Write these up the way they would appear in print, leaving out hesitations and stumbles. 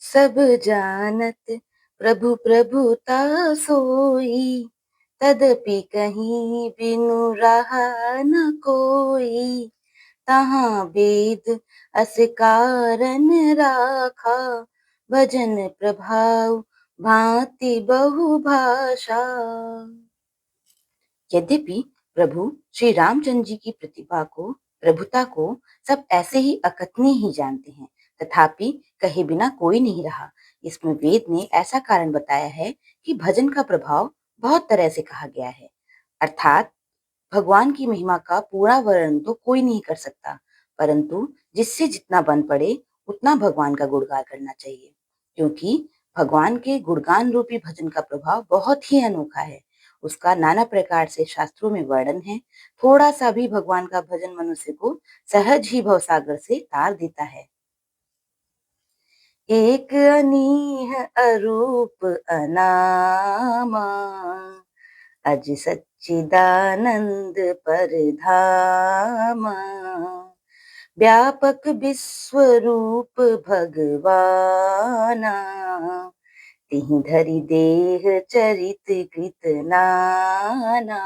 सब जानत प्रभु प्रभुता सोई, तदपि कहीं बिनु रहा न कोई। तहाँ वेद अस कारण राखा, भजन प्रभाव भांति बहुभाषा। यद्यपि प्रभु श्री रामचंद्र जी की प्रभुता को सब ऐसे ही अकथनीय ही जानते हैं, तथापि कहे बिना कोई नहीं रहा। इसमें वेद ने ऐसा कारण बताया है कि भजन का प्रभाव बहुत तरह से कहा गया है, अर्थात भगवान की महिमा का पूरा वर्णन तो कोई नहीं कर सकता, परंतु जिससे जितना बन पड़े उतना भगवान का गुणगान करना चाहिए, क्योंकि भगवान के गुणगान रूपी भजन का प्रभाव बहुत ही अनोखा है। उसका नाना प्रकार से शास्त्रों में वर्णन है। थोड़ा सा भी भगवान का भजन मनुष्य को सहज ही भवसागर से तार देता है। एक अनीह अरूप अनामा, अज सच्चिदानंद परधामा। व्यापक विश्वरूप भगवाना, तिहि धरि देह चरित कृत नाना।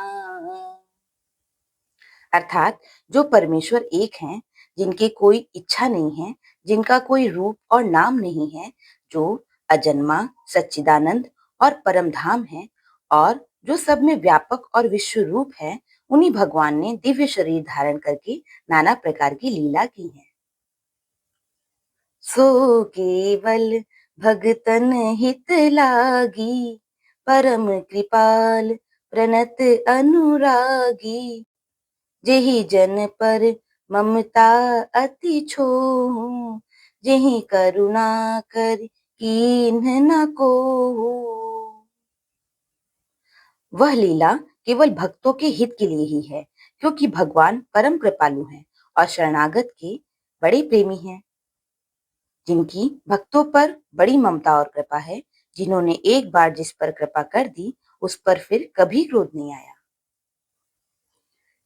अर्थात जो परमेश्वर एक हैं, जिनकी कोई इच्छा नहीं है, जिनका कोई रूप और नाम नहीं है, जो अजन्मा, सच्चिदानंद और परम धाम है, और जो सब में व्यापक और विश्व रूप है, उन्हीं भगवान ने दिव्य शरीर धारण करके नाना प्रकार की लीला की है। सो केवल भगतन हित लागी, परम कृपाल प्रणत अनुरागी। जेहि जन पर ममता अति छोहु, जेहि करुणा कर कीन्ह न कोहु। वह लीला केवल भक्तों के हित के लिए ही है, क्योंकि भगवान परम कृपालु हैं और शरणागत के बड़े प्रेमी हैं, जिनकी भक्तों पर बड़ी ममता और कृपा है। जिन्होंने एक बार जिस पर कृपा कर दी, उस पर फिर कभी क्रोध नहीं आया।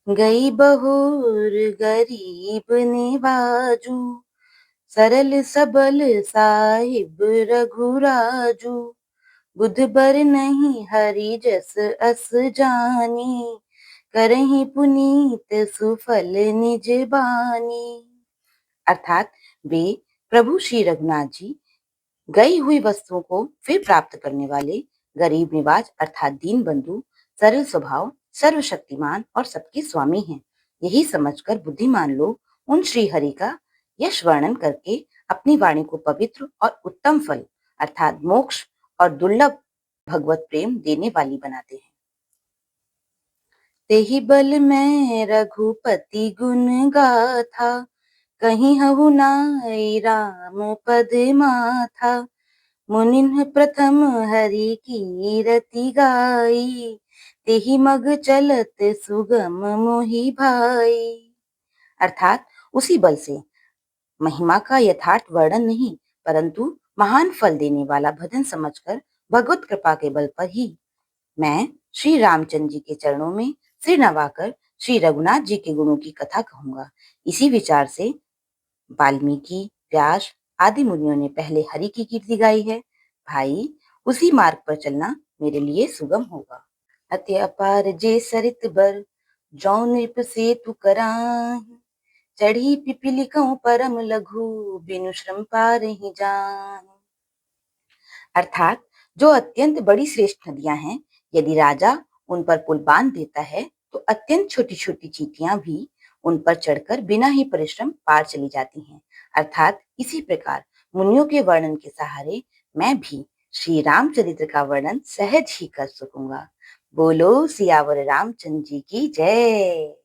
गई बहुर गरीब निवाजू, सरल सबल साहिब रघुराजू। बुध बर नहीं हरि जस अस जानी, करहि पुनीत सुफल निज बानी। अर्थात वे प्रभु श्री रघुनाथ जी गई हुई वस्तुओं को फिर प्राप्त करने वाले, गरीब निवाज अर्थात दीन बंधु, सरल स्वभाव, सर्वशक्तिमान और सबके स्वामी हैं। यही समझकर बुद्धिमान लोग उन श्री हरि का यश वर्णन करके अपनी वाणी को पवित्र और उत्तम फल अर्थात मोक्ष और दुर्लभ भगवत प्रेम देने वाली बनाते हैं। तेहि बल में रघुपति गुण गाथा, कहीं हहु नाई राम पद माथा। मुनिन्ह प्रथम हरि कीरति गाई, तेहि मग चलत सुगम मोहि भाई। अर्थात उसी बल से, महिमा का यथार्थ वर्णन नहीं, परंतु महान फल देने वाला भजन समझकर भगवत कृपा के बल पर ही मैं श्री रामचंद्र जी के चरणों में सिर नवाकर श्री रघुनाथ जी के गुणों की कथा कहूंगा। इसी विचार से वाल्मीकि, व्यास आदि मुनियों ने पहले हरि की कीर्ति गाई है। भाई, उसी मार्ग पर चलना मेरे लिए सुगम होगा। अति अपार जे सरित बर, जौ नृप सेतु कराहि। चढ़ी पिपीलिकहुँ परम लघु, बिनु श्रम पारहि जाहि। अर्थात जो अत्यंत बड़ी श्रेष्ठ नदियां हैं, यदि राजा उन पर पुल बांध देता है, तो अत्यंत छोटी छोटी चींटियां भी उन पर चढ़कर बिना ही परिश्रम पार चली जाती हैं। अर्थात इसी प्रकार मुनियों के वर्णन के सहारे मैं भी श्री रामचरित्र का वर्णन सहज ही कर सकूंगा। बोलो सियावर रामचंद्र जी की जय।